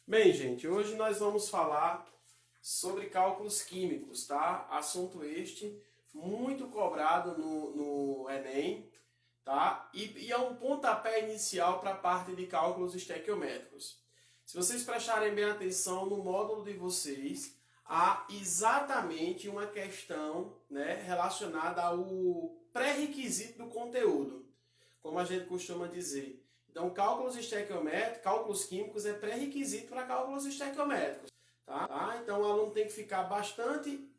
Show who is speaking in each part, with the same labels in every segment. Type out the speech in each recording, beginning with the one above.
Speaker 1: Bem, gente, hoje nós vamos falar sobre cálculos químicos, tá? Assunto este muito cobrado no Enem, tá? E é um pontapé inicial para a parte de cálculos estequiométricos. Se vocês prestarem bem atenção no módulo de vocês, há exatamente uma questão, né, relacionada ao pré-requisito do conteúdo, como a gente costuma dizer. Então, cálculos estequiométricos, cálculos químicos é pré-requisito para cálculos estequiométricos. Tá? Então, o aluno tem que ficar bastante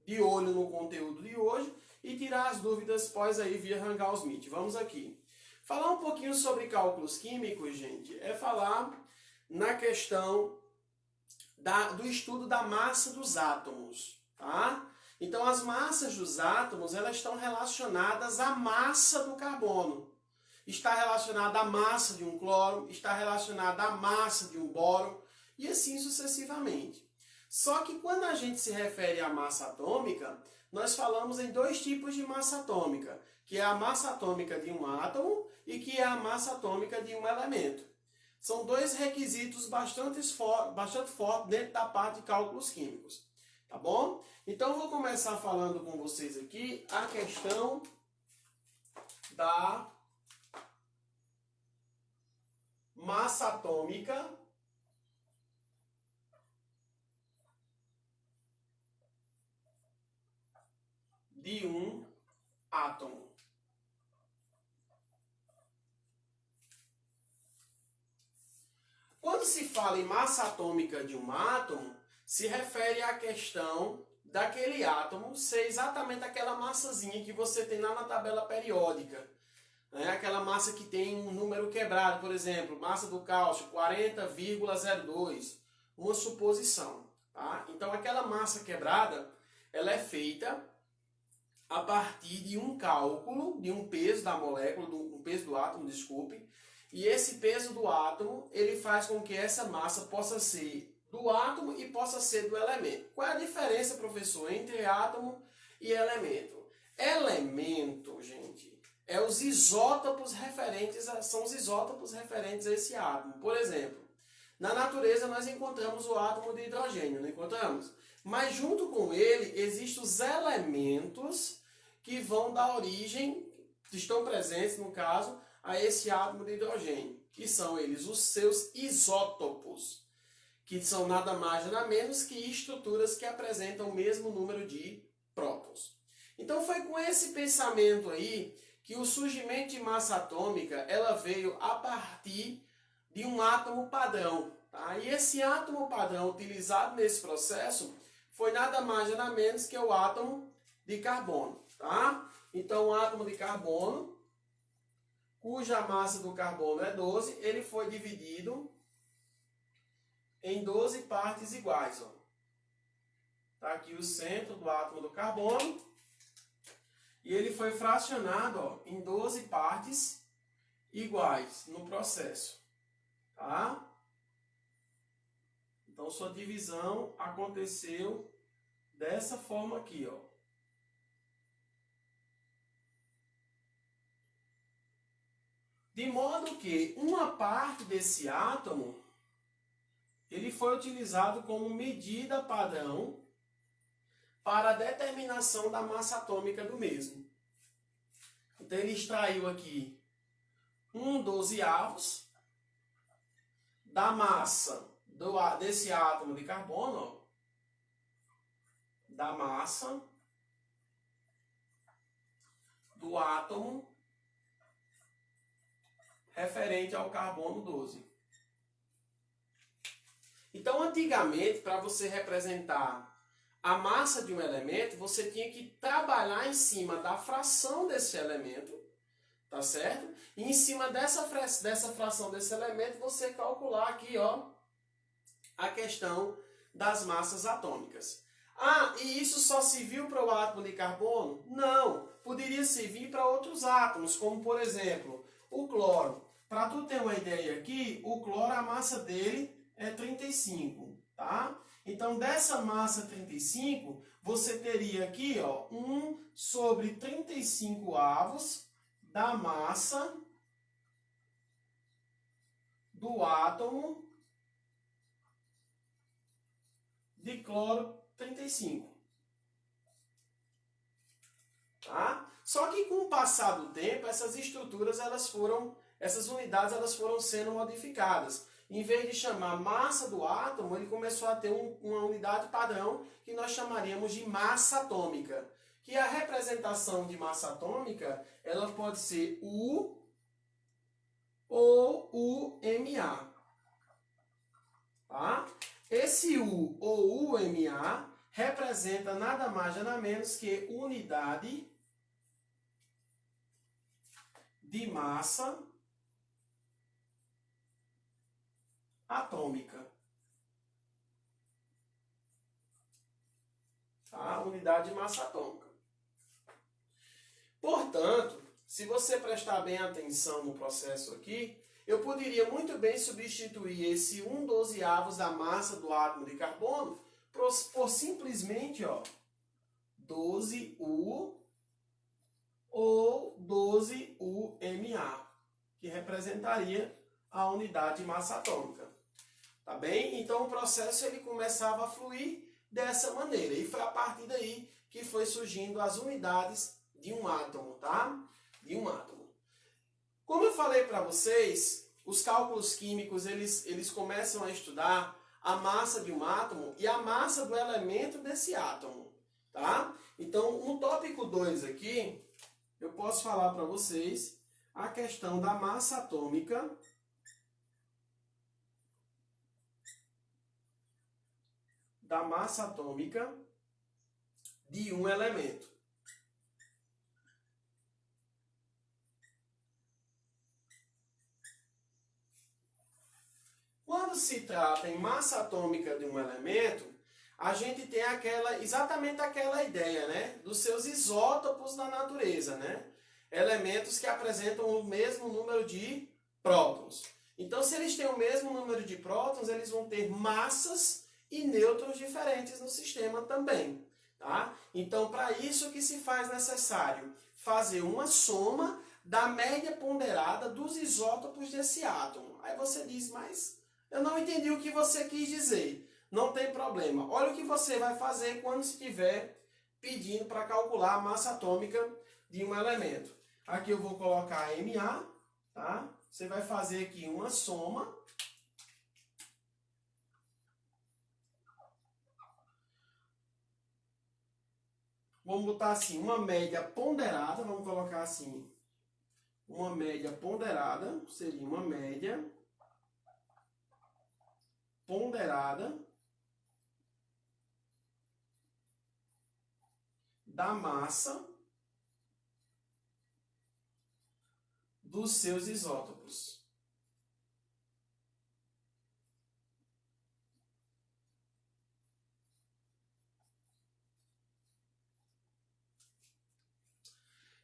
Speaker 1: de olho no conteúdo de hoje e tirar as dúvidas pós aí via Hangouts Meet. Vamos aqui. Falar um pouquinho sobre cálculos químicos, gente, é falar na questão do estudo da massa dos átomos. Tá? Então, as massas dos átomos elas estão relacionadas à massa do carbono. Está relacionada à massa de um cloro, está relacionada à massa de um bóron, e assim sucessivamente. Só que quando a gente se refere à massa atômica, nós falamos em dois tipos de massa atômica, que é a massa atômica de um átomo e que é a massa atômica de um elemento. São dois requisitos bastante fortes dentro da parte de cálculos químicos. Tá bom? Então, eu vou começar falando com vocês aqui a questão da massa atômica de um átomo. Quando se fala em massa atômica de um átomo, se refere à questão daquele átomo ser exatamente aquela massazinha que você tem lá na tabela periódica. Aquela massa que tem um número quebrado, por exemplo, massa do cálcio 40,02, uma suposição. Tá? Então, aquela massa quebrada, ela é feita a partir de um cálculo de um peso da molécula, um peso do átomo, desculpe, e esse peso do átomo, ele faz com que essa massa possa ser do átomo e possa ser do elemento. Qual é a diferença, professor, entre átomo e elemento? Elemento, gente, os isótopos referentes são os isótopos referentes a esse átomo. Por exemplo, na natureza nós encontramos o átomo de hidrogênio, não encontramos? Mas junto com ele existem os elementos que vão dar origem, que estão presentes no caso, a esse átomo de hidrogênio, que são eles os seus isótopos, que são nada mais nada menos que estruturas que apresentam o mesmo número de prótons. Então foi com esse pensamento aí que o surgimento de massa atômica ela veio a partir de um átomo padrão. Tá? E esse átomo padrão utilizado nesse processo foi nada mais nada menos que o átomo de carbono. Tá? Então o átomo de carbono, cuja massa do carbono é 12, ele foi dividido em 12 partes iguais. Está aqui o centro do átomo do carbono. E ele foi fracionado em 12 partes iguais no processo. Tá? Então, sua divisão aconteceu dessa forma aqui. De modo que uma parte desse átomo ele foi utilizado como medida padrão para a determinação da massa atômica do mesmo. Então, ele extraiu aqui 1/12 da massa desse átomo de carbono, da massa do átomo referente ao carbono 12. Então, antigamente, para você representar a massa de um elemento, você tinha que trabalhar em cima da fração desse elemento, tá certo? E em cima dessa fração desse elemento, você calcular aqui, a questão das massas atômicas. Ah, e isso só serviu para o átomo de carbono? Não, poderia servir para outros átomos, como por exemplo, o cloro. Para tu ter uma ideia aqui, o cloro, a massa dele é 35, tá? Então, dessa massa 35, você teria aqui, 1/35 da massa do átomo de cloro 35. Tá? Só que com o passar do tempo, essas estruturas, essas unidades elas foram sendo modificadas. Em vez de chamar massa do átomo, ele começou a ter uma unidade padrão que nós chamaríamos de massa atômica. Que a representação de massa atômica, ela pode ser U ou UMA. Tá? Esse U ou UMA representa nada mais nada menos que unidade de massa atômica. Tá? Unidade de massa atômica. Portanto, se você prestar bem atenção no processo aqui, eu poderia muito bem substituir esse 1/12 da massa do átomo de carbono por simplesmente 12U ou 12UMA, que representaria a unidade de massa atômica. Tá bem? Então o processo ele começava a fluir dessa maneira. E foi a partir daí que foi surgindo as unidades de um átomo, tá? De um átomo. Como eu falei para vocês, os cálculos químicos eles começam a estudar a massa de um átomo e a massa do elemento desse átomo, tá? Então, no tópico 2 aqui, eu posso falar para vocês a questão da massa atômica de um elemento. Quando se trata em massa atômica de um elemento, a gente tem exatamente aquela ideia, né, dos seus isótopos da natureza, né? Elementos que apresentam o mesmo número de prótons. Então, se eles têm o mesmo número de prótons, eles vão ter massas e nêutrons diferentes no sistema também, tá? Então, para isso que se faz necessário fazer uma soma da média ponderada dos isótopos desse átomo. Aí você diz, mas eu não entendi o que você quis dizer. Não tem problema. Olha o que você vai fazer quando estiver pedindo para calcular a massa atômica de um elemento. Aqui eu vou colocar MA, tá? Você vai fazer aqui uma soma. Vamos botar assim, uma média ponderada, vamos colocar assim, uma média ponderada, seria uma média ponderada da massa dos seus isótopos.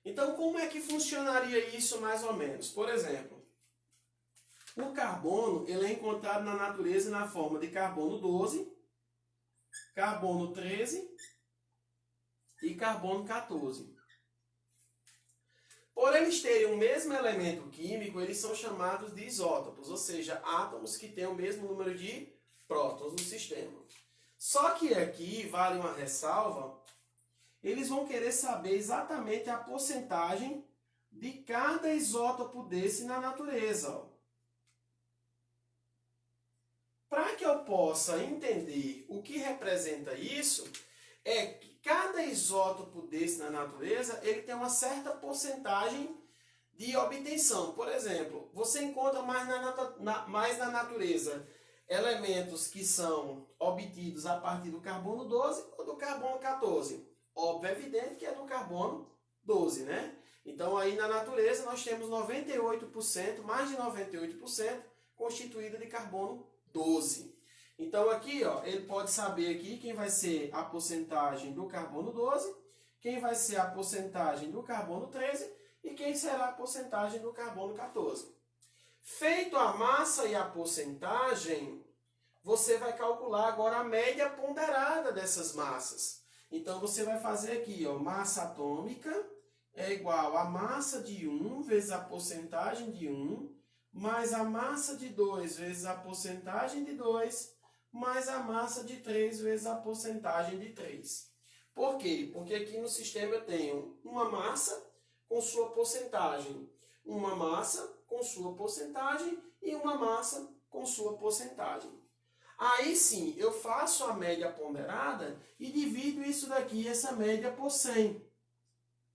Speaker 1: Então, como é que funcionaria isso mais ou menos? Por exemplo, o carbono ele é encontrado na natureza na forma de carbono 12, carbono 13 e carbono 14. Por eles terem o mesmo elemento químico, eles são chamados de isótopos, ou seja, átomos que têm o mesmo número de prótons no sistema. Só que aqui vale uma ressalva, eles vão querer saber exatamente a porcentagem de cada isótopo desse na natureza. Para que eu possa entender o que representa isso, é que cada isótopo desse na natureza, ele tem uma certa porcentagem de obtenção. Por exemplo, você encontra mais na natureza elementos que são obtidos a partir do carbono 12 ou do carbono 14. Óbvio, é evidente que é do carbono 12, né? Então, aí na natureza nós temos 98%, mais de 98%, constituída de carbono 12. Então, aqui, ele pode saber aqui quem vai ser a porcentagem do carbono 12, quem vai ser a porcentagem do carbono 13 e quem será a porcentagem do carbono 14. Feito a massa e a porcentagem, você vai calcular agora a média ponderada dessas massas. Então, você vai fazer aqui, massa atômica é igual a massa de 1 vezes a porcentagem de 1, mais a massa de 2 vezes a porcentagem de 2, mais a massa de 3 vezes a porcentagem de 3. Por quê? Porque aqui no sistema eu tenho uma massa com sua porcentagem, uma massa com sua porcentagem e uma massa com sua porcentagem. Aí sim, eu faço a média ponderada e divido isso daqui, essa média, por 100.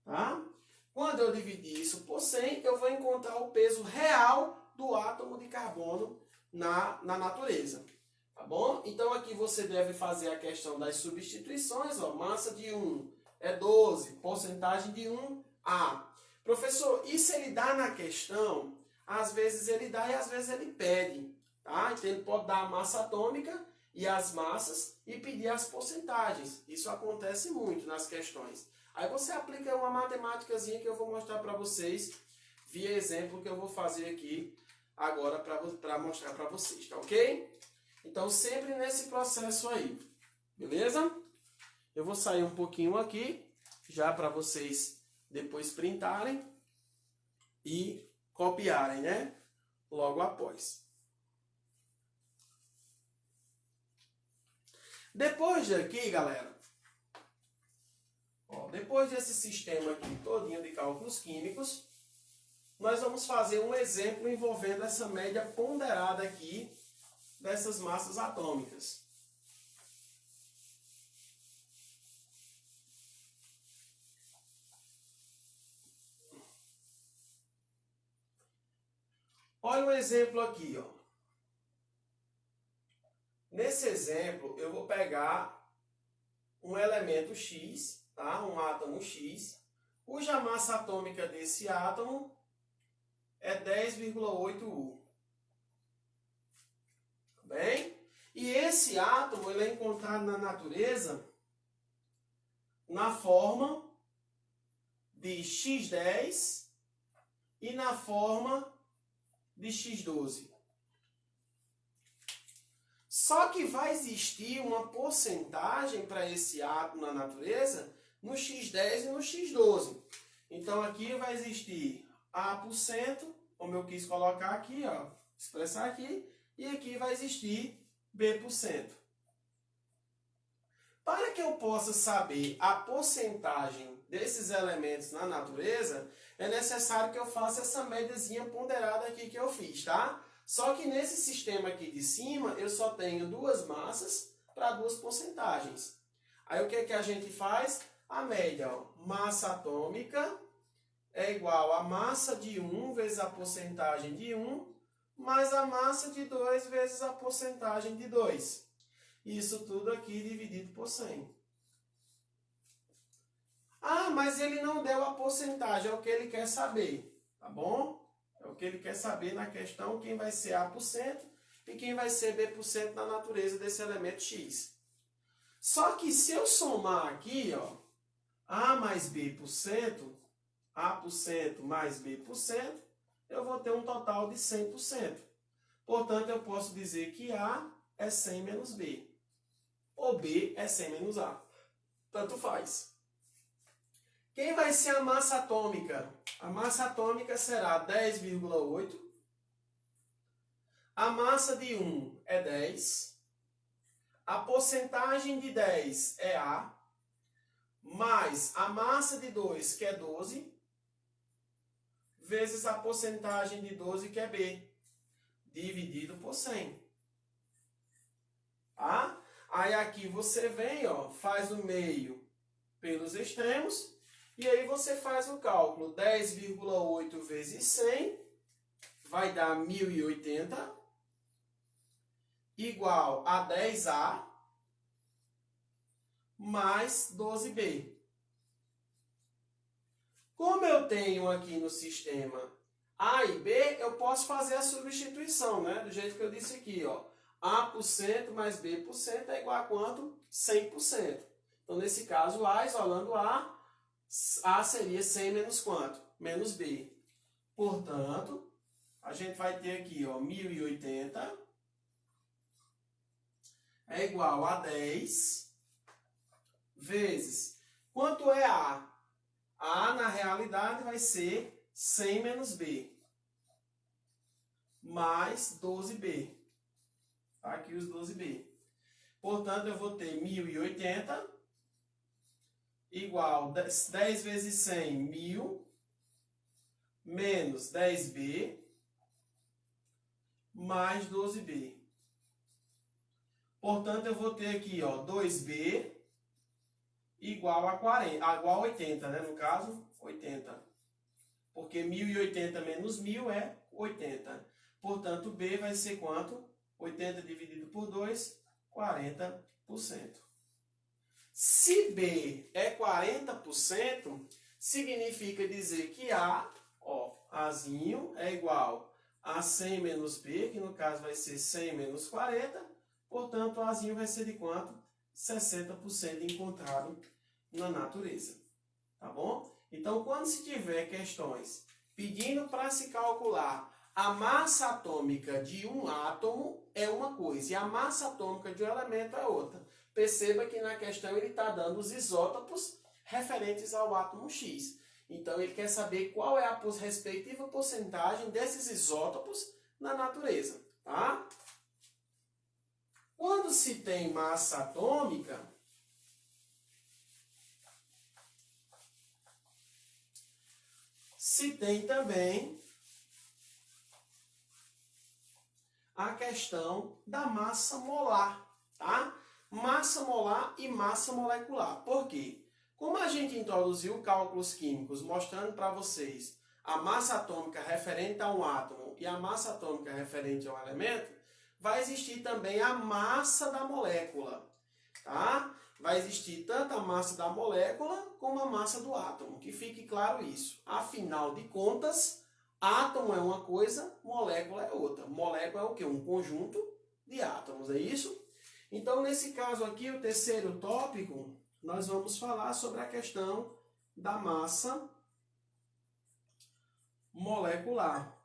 Speaker 1: Tá? Quando eu dividir isso por 100, eu vou encontrar o peso real do átomo de carbono na natureza. Tá bom? Então aqui você deve fazer a questão das substituições. Ó, massa de 1 é 12, porcentagem de 1, A. Professor, isso ele dá na questão? Às vezes ele dá e às vezes ele pede. Tá? Então ele pode dar a massa atômica e as massas e pedir as porcentagens. Isso acontece muito nas questões. Aí você aplica uma matemáticazinha que eu vou mostrar para vocês via exemplo que eu vou fazer aqui agora para mostrar para vocês, tá ok? Então sempre nesse processo aí, beleza? Eu vou sair um pouquinho aqui, já para vocês depois printarem e copiarem, né? Logo após. Depois daqui, galera, ó, depois desse sistema aqui todinho de cálculos químicos, nós vamos fazer um exemplo envolvendo essa média ponderada aqui dessas massas atômicas. Olha um exemplo aqui, ó. Nesse exemplo, eu vou pegar um elemento X, tá? Um átomo X, cuja massa atômica desse átomo é 10,8 U. Tá bem? E esse átomo ele é encontrado na natureza na forma de X10 e na forma de X12. Só que vai existir uma porcentagem para esse átomo na natureza no X10 e no X12. Então aqui vai existir A%, como eu quis colocar aqui, ó, expressar aqui, e aqui vai existir B%. Para que eu possa saber a porcentagem desses elementos na natureza, é necessário que eu faça essa médiazinha ponderada aqui que eu fiz, tá? Só que nesse sistema aqui de cima, eu só tenho duas massas para duas porcentagens. Aí o que é que a gente faz? A média, ó, massa atômica é igual a massa de 1 vezes a porcentagem de 1, mais a massa de 2 vezes a porcentagem de 2. Isso tudo aqui dividido por 100. Ah, mas ele não deu a porcentagem, é o que ele quer saber, tá bom? É o que ele quer saber na questão, quem vai ser A% e quem vai ser B% na natureza desse elemento X. Só que se eu somar aqui, ó, A mais B%, A% mais B%, eu vou ter um total de 100%. Portanto, eu posso dizer que A é 100 menos B. Ou B é 100 menos A. Tanto faz. Quem vai ser a massa atômica? A massa atômica será 10,8. A massa de 1 é 10. A porcentagem de 10 é A. Mais a massa de 2, que é 12. Vezes a porcentagem de 12, que é B. Dividido por 100. Tá? Aí aqui você vem, ó, faz o meio pelos extremos. E aí você faz o cálculo. 10,8 vezes 100 vai dar 1080 igual a 10A mais 12B. Como eu tenho aqui no sistema A e B, eu posso fazer a substituição, né? Do jeito que eu disse aqui, ó. A% mais B% é igual a quanto? 100%. Então, nesse caso, A, isolando A seria 100 menos quanto? Menos B. Portanto, a gente vai ter aqui, ó, 1080 é igual a 10 vezes. Quanto é A? A, na realidade, vai ser 100 menos B. Mais 12B. Tá aqui os 12B. Portanto, eu vou ter 1080 igual 10 vezes 100, 1000, menos 10b, mais 12b. Portanto, eu vou ter aqui, ó, 2b igual a 40, igual a 80, né? No caso, 80. Porque 1080 menos 1000 é 80. Portanto, b vai ser quanto? 80 dividido por 2, 40%. Se B é 40%, significa dizer que A, ó, Azinho é igual a 100 menos B, que no caso vai ser 100 menos 40, portanto, Azinho vai ser de quanto? 60% encontrado na natureza, tá bom? Então, quando se tiver questões pedindo para se calcular a massa atômica de um átomo é uma coisa e a massa atômica de um elemento é outra. Perceba que na questão ele está dando os isótopos referentes ao átomo X. Então ele quer saber qual é a respectiva porcentagem desses isótopos na natureza. Tá? Quando se tem massa atômica, se tem também a questão da massa molar, tá? Massa molar e massa molecular. Por quê? Como a gente introduziu cálculos químicos mostrando para vocês a massa atômica referente a um átomo e a massa atômica referente a um elemento, vai existir também a massa da molécula, tá? Vai existir tanto a massa da molécula como a massa do átomo, que fique claro isso. Afinal de contas, átomo é uma coisa, molécula é outra. Molécula é o quê? Um conjunto de átomos, é isso? Então, nesse caso aqui, o terceiro tópico, nós vamos falar sobre a questão da massa molecular.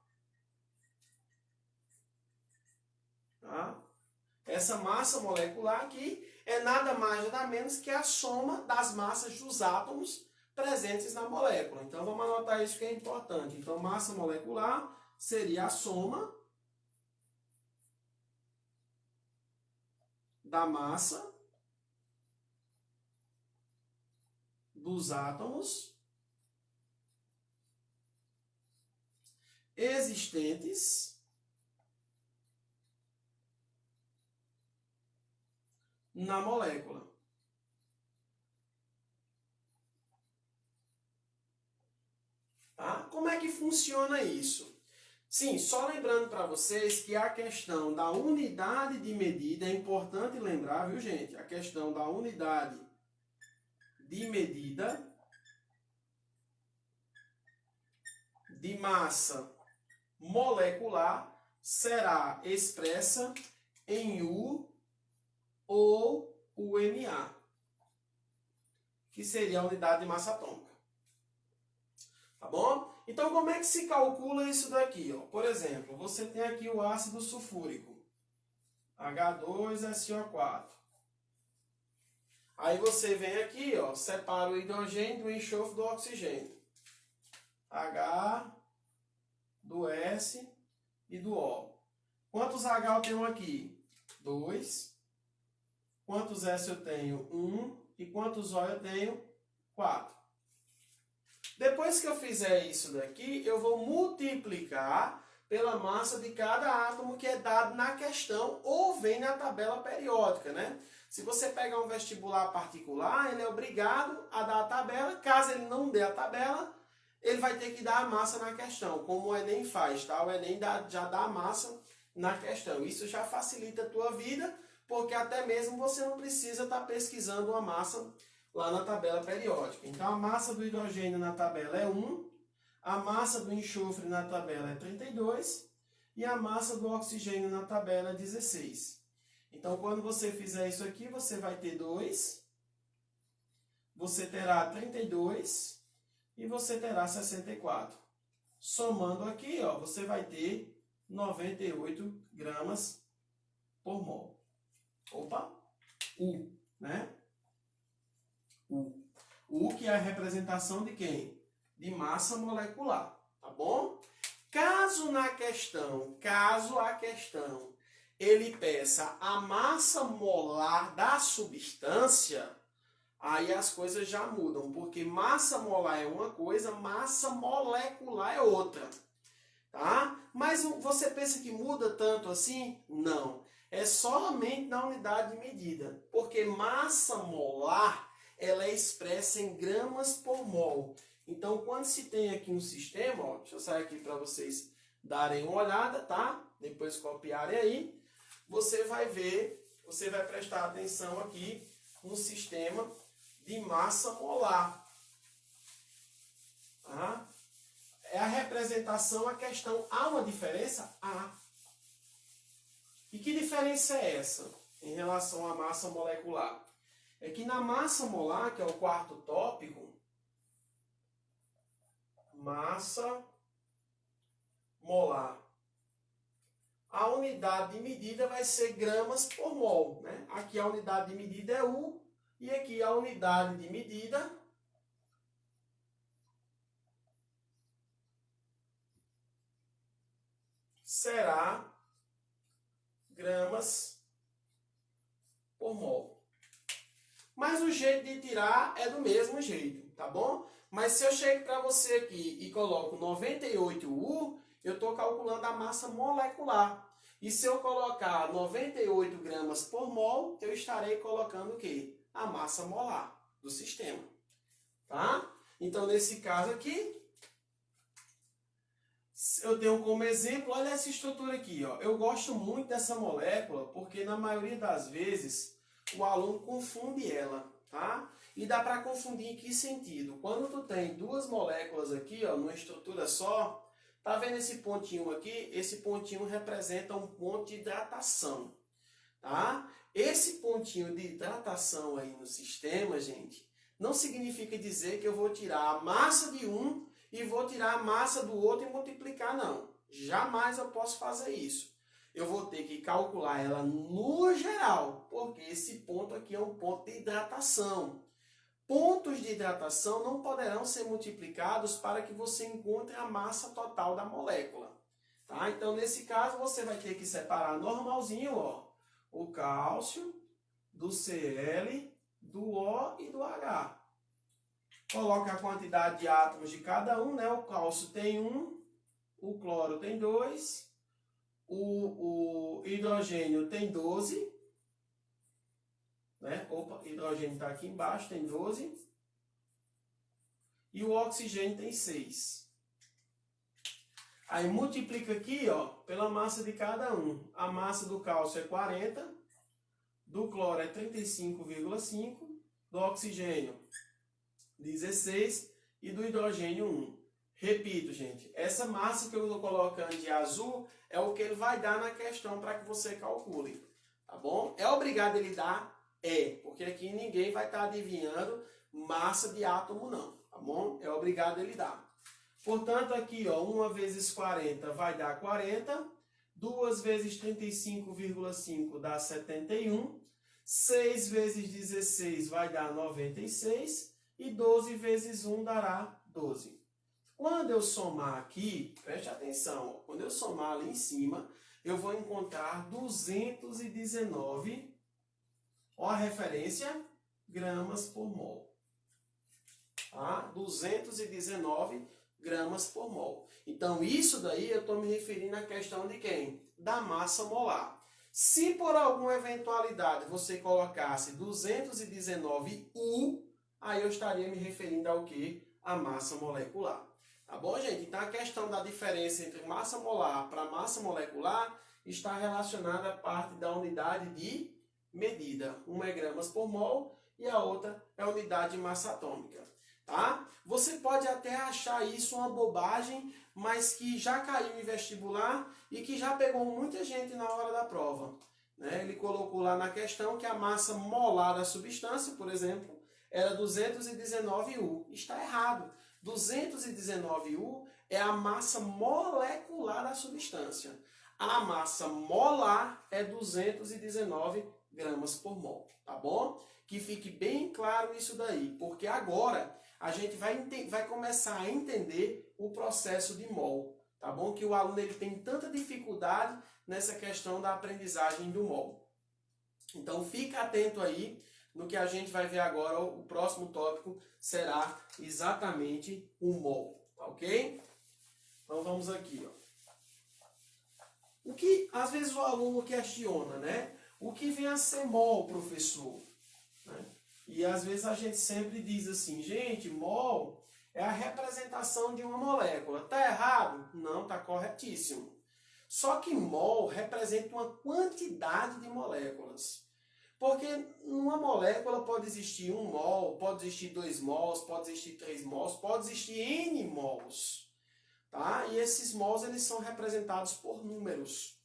Speaker 1: Tá? Essa massa molecular aqui é nada mais nada menos que a soma das massas dos átomos presentes na molécula. Então, vamos anotar isso que é importante. Então, massa molecular seria a soma da massa dos átomos existentes na molécula. Tá? Como é que funciona isso? Sim, só lembrando para vocês que a questão da unidade de medida é importante lembrar, viu, gente? A questão da unidade de medida de massa molecular será expressa em U ou UMA, que seria a unidade de massa atômica. Tá bom? Então, como é que se calcula isso daqui? Ó? Por exemplo, você tem aqui o ácido sulfúrico, H2SO4. Aí você vem aqui, ó, separa o hidrogênio do enxofre do oxigênio. H, do S e do O. Quantos H eu tenho aqui? 2. Quantos S eu tenho? 1. E quantos O eu tenho? 4. Depois que eu fizer isso daqui, eu vou multiplicar pela massa de cada átomo que é dado na questão ou vem na tabela periódica, né? Se você pegar um vestibular particular, ele é obrigado a dar a tabela. Caso ele não dê a tabela, ele vai ter que dar a massa na questão, como o Enem faz, tá? O Enem já dá a massa na questão. Isso já facilita a tua vida, porque até mesmo você não precisa estar pesquisando uma massa lá na tabela periódica. Então, a massa do hidrogênio na tabela é 1, a massa do enxofre na tabela é 32 e a massa do oxigênio na tabela é 16. Então, quando você fizer isso aqui, você vai ter 2, você terá 32 e você terá 64. Somando aqui, ó, você vai ter 98 gramas por mol. Opa! U, né? U que é a representação de quem? De massa molecular, tá bom? Caso a questão ele peça a massa molar da substância, aí as coisas já mudam, porque massa molar é uma coisa, massa molecular é outra, tá? Mas você pensa que muda tanto assim? Não. É somente na unidade de medida, porque massa molar ela é expressa em gramas por mol. Então, quando se tem aqui um sistema, ó, deixa eu sair aqui para vocês darem uma olhada, tá? Depois copiarem aí, você vai ver, você vai prestar atenção aqui no sistema de massa molar. Tá? É a representação, a questão. Há uma diferença? Há. E que diferença é essa em relação à massa molecular? É que na massa molar, que é o quarto tópico, massa molar, a unidade de medida vai ser gramas por mol, né? Aqui a unidade de medida é U e aqui a unidade de medida será gramas por mol. Mas o jeito de tirar é do mesmo jeito, tá bom? Mas se eu chego para você aqui e coloco 98U, eu estou calculando a massa molecular. E se eu colocar 98 gramas por mol, eu estarei colocando o quê? A massa molar do sistema. Tá? Então, nesse caso aqui, eu tenho como exemplo, olha essa estrutura aqui. Ó. Eu gosto muito dessa molécula porque, na maioria das vezes, o aluno confunde ela. Tá? E dá para confundir em que sentido? Quando tu tem duas moléculas aqui, ó, numa estrutura só, tá vendo esse pontinho aqui? Esse pontinho representa um ponto de hidratação. Tá? Esse pontinho de hidratação aí no sistema, gente, não significa dizer que eu vou tirar a massa de um e vou tirar a massa do outro e multiplicar, não. Jamais eu posso fazer isso. Eu vou ter que calcular ela no geral, porque esse ponto aqui é um ponto de hidratação. Pontos de hidratação não poderão ser multiplicados para que você encontre a massa total da molécula. Tá? Então, nesse caso, você vai ter que separar normalzinho, ó, o cálcio do Cl, do O e do H. Coloca a quantidade de átomos de cada um, né? O cálcio tem 1, o cloro tem 2, o hidrogênio tem 12, né? Opa, o hidrogênio está aqui embaixo, tem 12. E o oxigênio tem 6. Aí multiplica aqui, ó, pela massa de cada um. A massa do cálcio é 40, do cloro é 35,5, do oxigênio 16 e do hidrogênio 1. Repito, gente, essa massa que eu estou colocando de azul é o que ele vai dar na questão para que você calcule, tá bom? É obrigado ele dar? É, porque aqui ninguém vai estar adivinhando massa de átomo não, tá bom? É obrigado ele dar. Portanto, aqui, ó, 1 vezes 40 vai dar 40, 2 vezes 35,5 dá 71, 6 vezes 16 vai dar 96 e 12 vezes 1 dará 12. Quando eu somar aqui, preste atenção, ó, quando eu somar ali em cima, eu vou encontrar 219, ó a referência, gramas por mol. Tá? 219 gramas por mol. Então, isso daí eu estou me referindo à questão de quem? Da massa molar. Se por alguma eventualidade você colocasse 219U, aí eu estaria me referindo ao que? A massa molecular. Tá bom, gente? Então, a questão da diferença entre massa molar para massa molecular está relacionada à parte da unidade de medida. Uma é gramas por mol e a outra é a unidade de massa atômica. Tá? Você pode até achar isso uma bobagem, mas que já caiu em vestibular e que já pegou muita gente na hora da prova. Né? Ele colocou lá na questão que a massa molar da substância, por exemplo, era 219U. Está errado. 219U é a massa molecular da substância. A massa molar é 219 gramas por mol. Tá bom? Que fique bem claro isso daí, porque agora a gente vai começar a entender o processo de mol, tá bom? Que o aluno ele tem tanta dificuldade nessa questão da aprendizagem do mol. Então fica atento aí no que a gente vai ver agora. O próximo tópico será exatamente o mol, tá ok? Então vamos aqui, ó. O que às vezes o aluno questiona, né? O que vem a ser mol, professor? Né? E às vezes a gente sempre diz assim, gente, mol é a representação de uma molécula. Tá errado? Não, tá corretíssimo. Só que mol representa uma quantidade de moléculas. Porque numa molécula pode existir 1 mol, pode existir 2 mols, pode existir 3 mols, pode existir N mols. Tá? E esses mols eles são representados por números.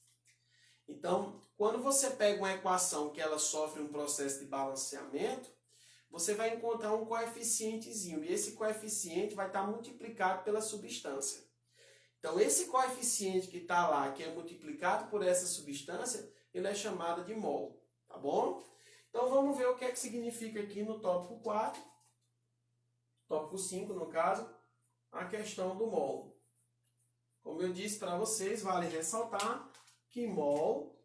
Speaker 1: Então, quando você pega uma equação que ela sofre um processo de balanceamento, você vai encontrar um coeficientezinho. E esse coeficiente vai estar multiplicado pela substância. Então, esse coeficiente que está lá, que é multiplicado por essa substância, ele é chamado de mol. Tá bom? Então, vamos ver o que é que significa aqui no tópico 4. Tópico 5, no caso, a questão do mol. Como eu disse para vocês, vale ressaltar que mol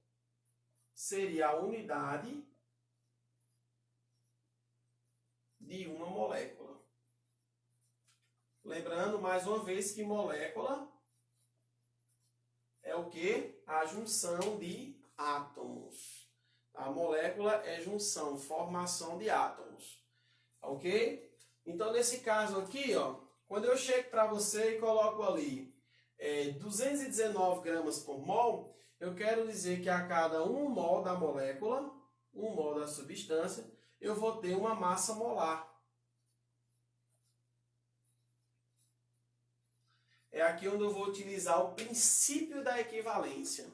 Speaker 1: seria a unidade de uma molécula. Lembrando, mais uma vez, que molécula é o quê? A junção de átomos. A molécula é junção, formação de átomos. Ok? Então, nesse caso aqui, ó, quando eu chego para você e coloco ali 219 gramas por mol, eu quero dizer que a cada 1 mol da molécula, 1 mol da substância, eu vou ter uma massa molar. É aqui onde eu vou utilizar o princípio da equivalência.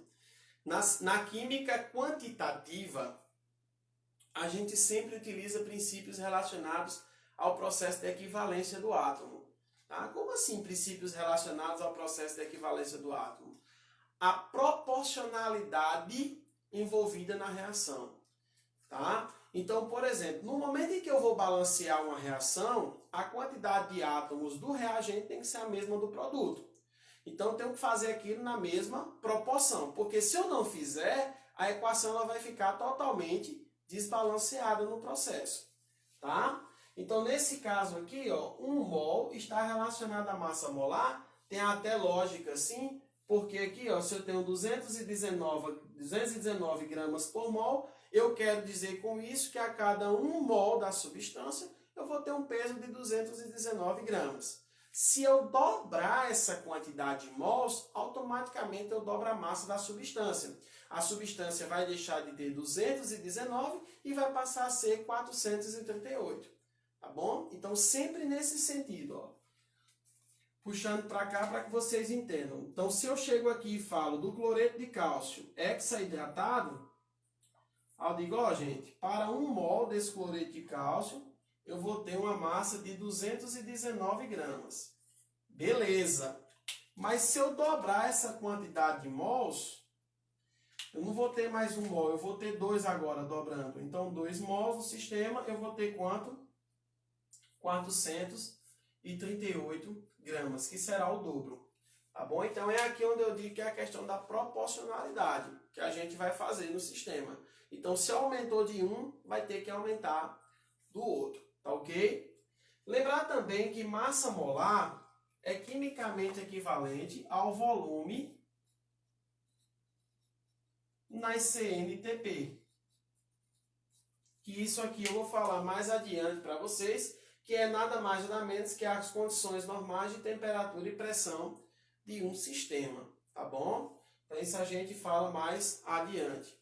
Speaker 1: Na química quantitativa, a gente sempre utiliza princípios relacionados ao processo de equivalência do átomo. Tá? Como assim princípios relacionados ao processo de equivalência do átomo? A proporcionalidade envolvida na reação. Tá? Então, por exemplo, no momento em que eu vou balancear uma reação, a quantidade de átomos do reagente tem que ser a mesma do produto. Então, eu tenho que fazer aquilo na mesma proporção, porque se eu não fizer, a equação ela vai ficar totalmente desbalanceada no processo. Tá? Então, nesse caso aqui, ó, 1 mol está relacionado à massa molar, tem até lógica sim, porque aqui, ó, se eu tenho 219 gramas por mol, eu quero dizer com isso que a cada 1 mol da substância, eu vou ter um peso de 219 gramas. Se eu dobrar essa quantidade de mols, automaticamente eu dobro a massa da substância. A substância vai deixar de ter 219 e vai passar a ser 438. Tá bom? Então, sempre nesse sentido, ó. Puxando para cá para que vocês entendam. Então, se eu chego aqui e falo do cloreto de cálcio hexaidratado, eu digo, ó, gente, para 1 mol desse cloreto de cálcio, eu vou ter uma massa de 219 gramas. Beleza. Mas se eu dobrar essa quantidade de mols, eu não vou ter mais 1 mol, eu vou ter 2 agora dobrando. Então, 2 mols no sistema, eu vou ter quanto? 438 gramas, que será o dobro. Tá bom? Então, é aqui onde eu digo que é a questão da proporcionalidade que a gente vai fazer no sistema. Então, se aumentou de um, vai ter que aumentar do outro. Tá ok? Lembrar também que massa molar é quimicamente equivalente ao volume nas CNTP. Que isso aqui eu vou falar mais adiante para vocês, que é nada mais nada menos que as condições normais de temperatura e pressão de um sistema, tá bom? Então isso a gente fala mais adiante.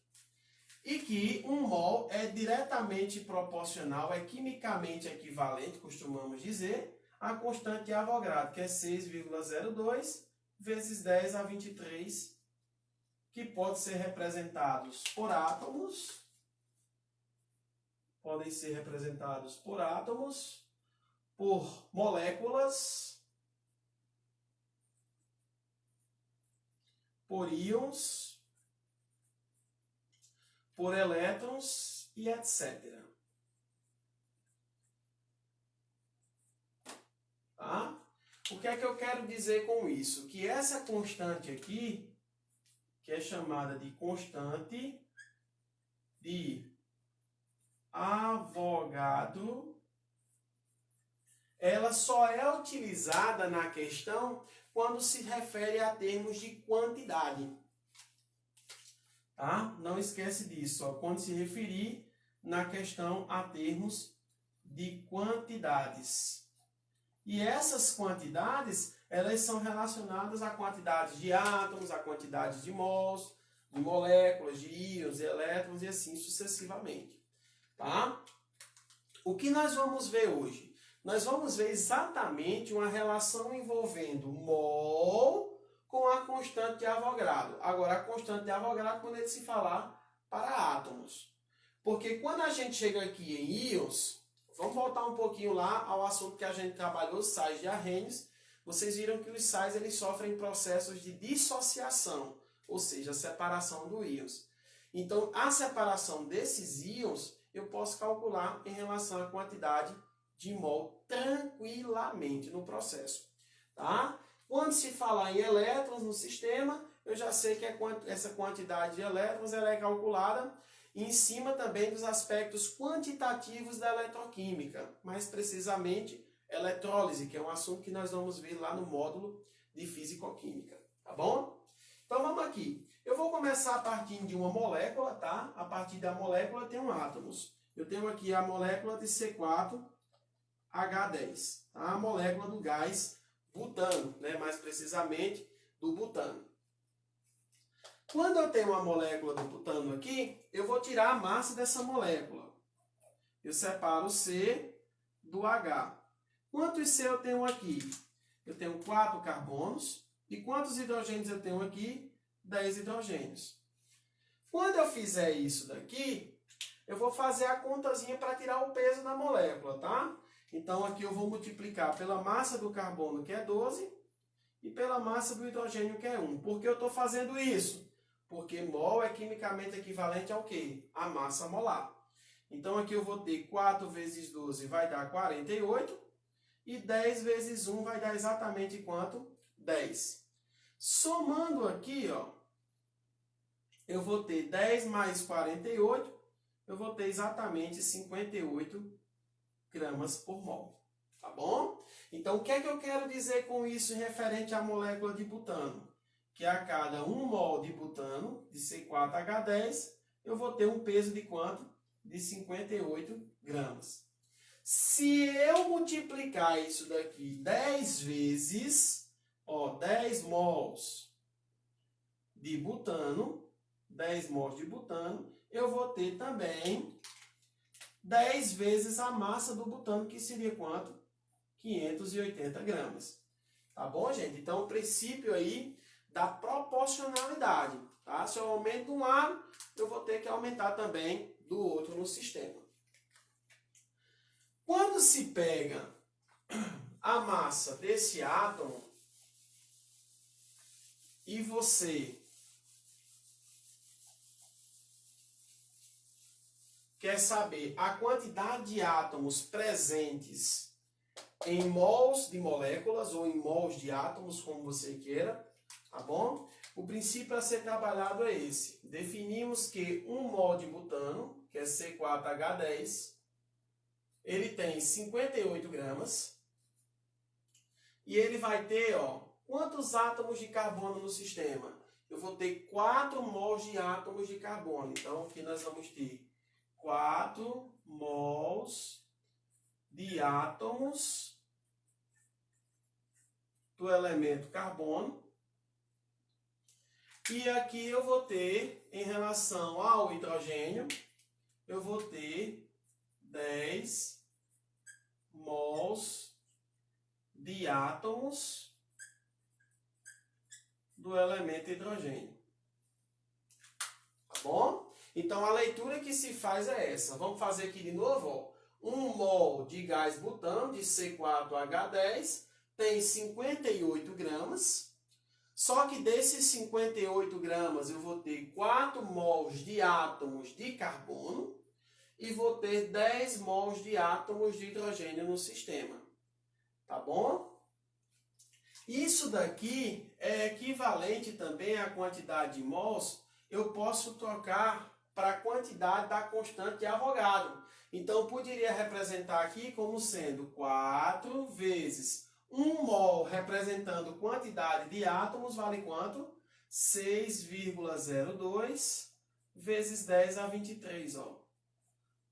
Speaker 1: E que 1 mol é diretamente proporcional, é quimicamente equivalente, costumamos dizer, à constante de Avogadro, que é 6,02 vezes 10 a 23, que pode ser representados por átomos, podem ser representados por átomos, por moléculas, por íons, por elétrons e etc. Tá? O que é que eu quero dizer com isso? Que essa constante aqui, que é chamada de constante de Avogadro, ela só é utilizada na questão quando se refere a termos de quantidade. Tá? Não esquece disso, ó, quando se referir na questão a termos de quantidades. E essas quantidades, elas são relacionadas à quantidade de átomos, à quantidade de mols, de moléculas, de íons, de elétrons e assim sucessivamente. Tá? O que nós vamos ver hoje? Nós vamos ver exatamente uma relação envolvendo mol com a constante de Avogadro. Agora, a constante de Avogadro quando ele se falar para átomos. Porque quando a gente chega aqui em íons, vamos voltar um pouquinho lá ao assunto que a gente trabalhou, sais de Arrhenius. Vocês viram que os sais eles sofrem processos de dissociação, ou seja, separação dos íons. Então, a separação desses íons eu posso calcular em relação à quantidade de mol tranquilamente no processo. Tá? Quando se falar em elétrons no sistema, eu já sei que essa quantidade de elétrons ela é calculada em cima também dos aspectos quantitativos da eletroquímica, mais precisamente eletrólise, que é um assunto que nós vamos ver lá no módulo de físico-química. Tá bom? Então vamos aqui. Eu vou começar a partir de uma molécula, tá? A partir da molécula eu tenho átomos. Eu tenho aqui a molécula de C4H10, tá? A molécula do gás butano, né? Mais precisamente do butano. Quando eu tenho uma molécula do butano aqui, eu vou tirar a massa dessa molécula. Eu separo o C do H. Quantos C eu tenho aqui? Eu tenho 4 carbonos. E quantos hidrogênios eu tenho aqui? 10 hidrogênios. Quando eu fizer isso daqui, eu vou fazer a contazinha para tirar o peso da molécula, tá? Então aqui eu vou multiplicar pela massa do carbono, que é 12, e pela massa do hidrogênio, que é 1. Por que eu estou fazendo isso? Porque mol é quimicamente equivalente ao quê? A massa molar. Então aqui eu vou ter 4 vezes 12 vai dar 48, e 10 vezes 1 vai dar exatamente quanto? 10. Somando aqui, ó, eu vou ter 10 mais 48, eu vou ter exatamente 58 gramas por mol. Tá bom? Então, o que é que eu quero dizer com isso em referente à molécula de butano? Que a cada 1 mol de butano, de C4H10, eu vou ter um peso de quanto? De 58 gramas. Se eu multiplicar isso daqui 10 vezes, ó, 10 mols de butano, 10 mols de butano, eu vou ter também 10 vezes a massa do butano, que seria quanto? 580 gramas. Tá bom, gente? Então, o princípio aí da proporcionalidade. Tá? Se eu aumento de um lado, eu vou ter que aumentar também do outro no sistema. Quando se pega a massa desse átomo e você quer saber a quantidade de átomos presentes em mols de moléculas ou em mols de átomos, como você queira, tá bom? O princípio a ser trabalhado é esse. Definimos que 1 mol de butano, que é C4H10, ele tem 58 gramas e ele vai ter, ó, quantos átomos de carbono no sistema? Eu vou ter 4 mols de átomos de carbono. Então, aqui nós vamos ter 4 mols de átomos do elemento carbono. E aqui eu vou ter, em relação ao hidrogênio, eu vou ter 10 mols de átomos do elemento hidrogênio. Tá bom? Então, a leitura que se faz é essa. Vamos fazer aqui de novo, ó. 1 mol de gás butano, de C4H10, tem 58 gramas. Só que desses 58 gramas, eu vou ter 4 mols de átomos de carbono e vou ter 10 mols de átomos de hidrogênio no sistema. Tá bom? Isso daqui é equivalente também à quantidade de mols. Eu posso trocar para a quantidade da constante de Avogadro. Então, eu poderia representar aqui como sendo 4 vezes 1 mol representando quantidade de átomos, vale quanto? 6,02 vezes 10 a 23, ó.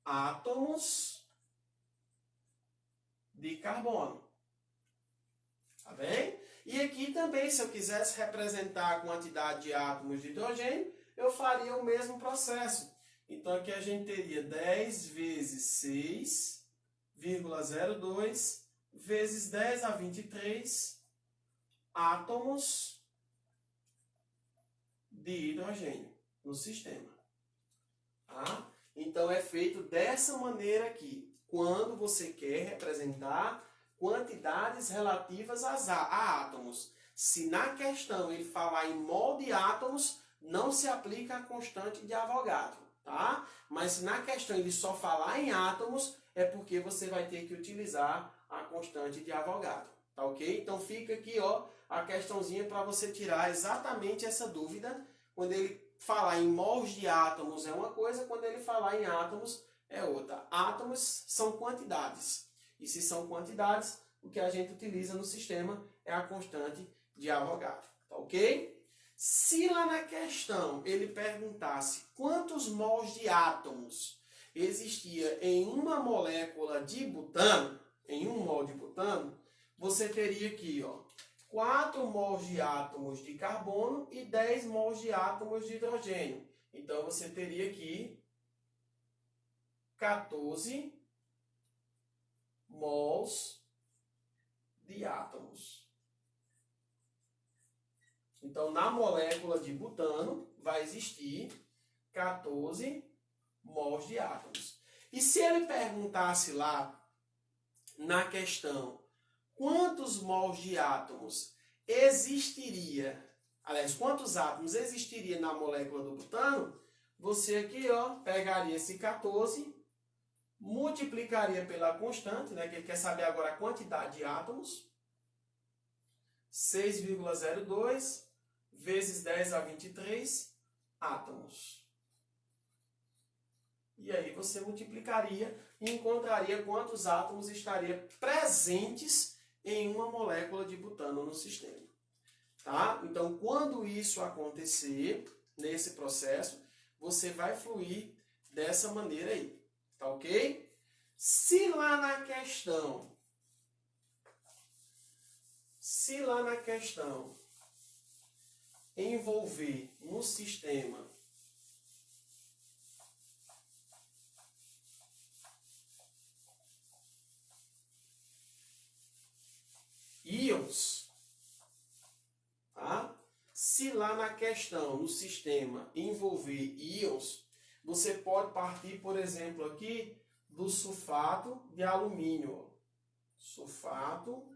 Speaker 1: Átomos de carbono. Tá bem? E aqui também, se eu quisesse representar a quantidade de átomos de hidrogênio, eu faria o mesmo processo. Então, aqui a gente teria 10 vezes 6,02 vezes 10 a 23 átomos de hidrogênio no sistema. Tá? Então, é feito dessa maneira aqui, quando você quer representar quantidades relativas a átomos. Se na questão ele falar em mol de átomos, não se aplica a constante de Avogadro, tá? Mas se na questão ele só falar em átomos, é porque você vai ter que utilizar a constante de Avogadro, tá ok? Então fica aqui, ó, a questãozinha para você tirar exatamente essa dúvida. Quando ele falar em mols de átomos é uma coisa, quando ele falar em átomos é outra. Átomos são quantidades. E se são quantidades, o que a gente utiliza no sistema é a constante de Avogadro, tá ok? Se lá na questão ele perguntasse quantos mols de átomos existia em uma molécula de butano, em um mol de butano, você teria aqui, ó, 4 mols de átomos de carbono e 10 mols de átomos de hidrogênio. Então, você teria aqui 14 mols de átomos. Então, na molécula de butano, vai existir 14 mols de átomos. E se ele perguntasse lá, na questão, quantos mols de átomos existiria, aliás, quantos átomos existiria na molécula do butano, você aqui, ó, pegaria esse 14, multiplicaria pela constante, né, que ele quer saber agora a quantidade de átomos, 6,02 vezes 10 a 23 átomos. E aí você multiplicaria e encontraria quantos átomos estariam presentes em uma molécula de butano no sistema. Tá? Então, quando isso acontecer, nesse processo, você vai fluir dessa maneira aí. Tá ok? Se lá na questão envolver no sistema íons, tá? Se lá na questão, no sistema, envolver íons, você pode partir, por exemplo, aqui do sulfato de alumínio. Sulfato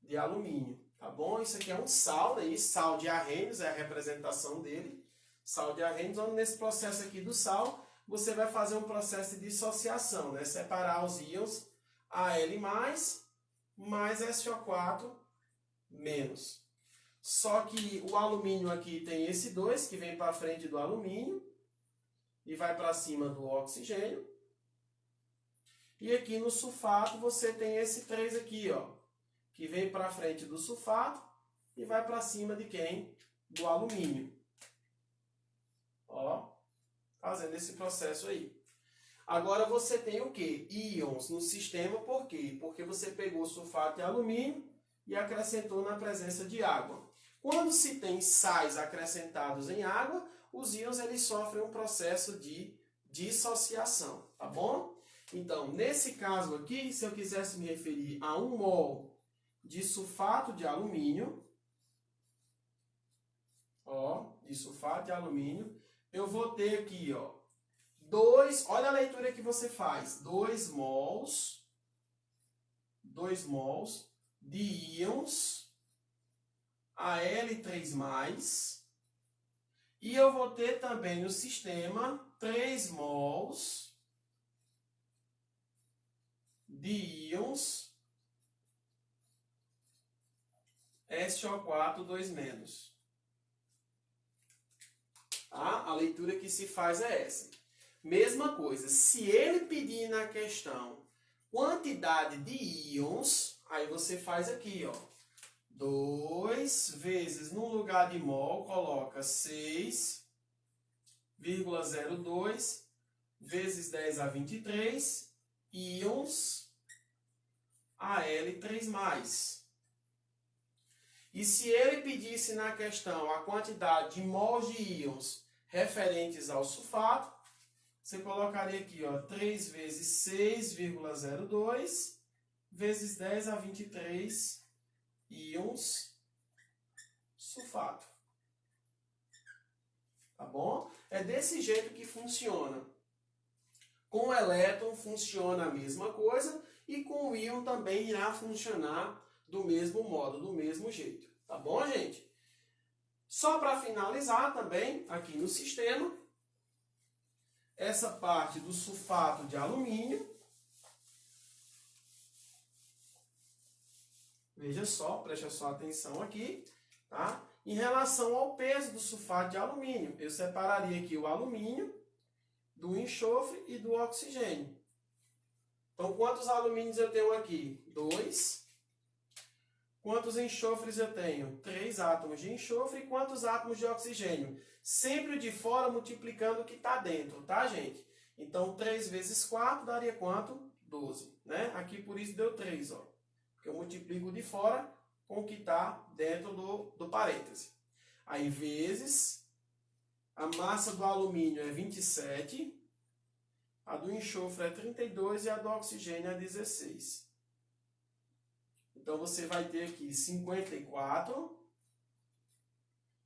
Speaker 1: de alumínio, tá bom? Isso aqui é um sal, né? Sal de Arrhenius é a representação dele. Sal de Arrhenius, onde nesse processo aqui do sal, você vai fazer um processo de dissociação, né? Separar os íons Al+, mais SO4 menos. Só que o alumínio aqui tem esse 2, que vem para frente do alumínio e vai para cima do oxigênio. E aqui no sulfato você tem esse 3 aqui, ó, que vem para frente do sulfato e vai para cima de quem? Do alumínio. Ó, fazendo esse processo aí. Agora você tem o quê? Íons no sistema, por quê? Porque você pegou sulfato de alumínio e acrescentou na presença de água. Quando se tem sais acrescentados em água, os íons eles sofrem um processo de dissociação, tá bom? Então, nesse caso aqui, se eu quisesse me referir a 1 mol de sulfato de alumínio, ó, de sulfato de alumínio, eu vou ter aqui, ó, 2, olha a leitura que você faz, 2 mols de íons Al3+, e eu vou ter também no sistema 3 mols de íons SO4, 2-. Tá? A leitura que se faz é essa. Mesma coisa, se ele pedir na questão quantidade de íons, aí você faz aqui, ó. 2 vezes, no lugar de mol, coloca 6,02 vezes 10 a 23 íons Al3+. E se ele pedisse na questão a quantidade de mols de íons referentes ao sulfato, você colocaria aqui, ó, 3 vezes 6,02 vezes 10 a 23 íons sulfato. Tá bom? É desse jeito que funciona. Com o elétron funciona a mesma coisa e com o íon também irá funcionar do mesmo modo, do mesmo jeito. Tá bom, gente? Só para finalizar também, aqui no sistema, essa parte do sulfato de alumínio. Veja só, preste só atenção aqui, tá? Em relação ao peso do sulfato de alumínio, eu separaria aqui o alumínio do enxofre e do oxigênio. Então, quantos alumínios eu tenho aqui? 2. Quantos enxofres eu tenho? 3 átomos de enxofre. E quantos átomos de oxigênio? Sempre o de fora multiplicando o que está dentro, tá, gente? Então, 3 vezes 4 daria quanto? 12, né? Aqui, por isso, deu 3, ó. Porque eu multiplico o de fora com o que está dentro do parêntese. Aí, vezes, a massa do alumínio é 27, a do enxofre é 32 e a do oxigênio é 16. Então, você vai ter aqui 54,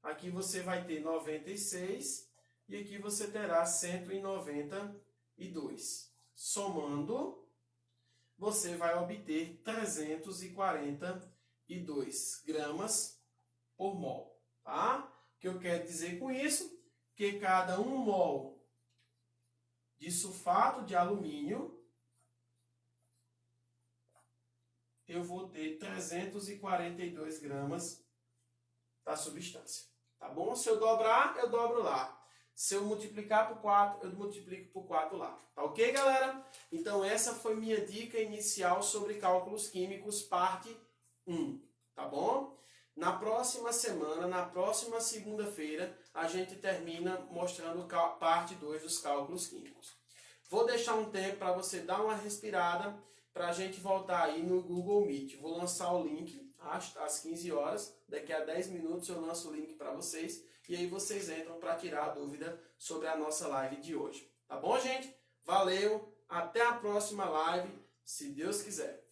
Speaker 1: aqui você vai ter 96 e aqui você terá 192. Somando, você vai obter 342 gramas por mol. Tá? O que eu quero dizer com isso? Que cada 1 mol de sulfato de alumínio, eu vou ter 342 gramas da substância. Tá bom? Se eu dobrar, eu dobro lá. Se eu multiplicar por 4, eu multiplico por 4 lá. Tá ok, galera? Então, essa foi minha dica inicial sobre cálculos químicos, parte 1. Tá bom? Na próxima semana, na próxima segunda-feira, a gente termina mostrando parte 2 dos cálculos químicos. Vou deixar um tempo para você dar uma respirada, para a gente voltar aí no Google Meet. Vou lançar o link às 15 horas. Daqui a 10 minutos eu lanço o link para vocês. E aí vocês entram para tirar a dúvida sobre a nossa live de hoje. Tá bom, gente? Valeu! Até a próxima live, se Deus quiser.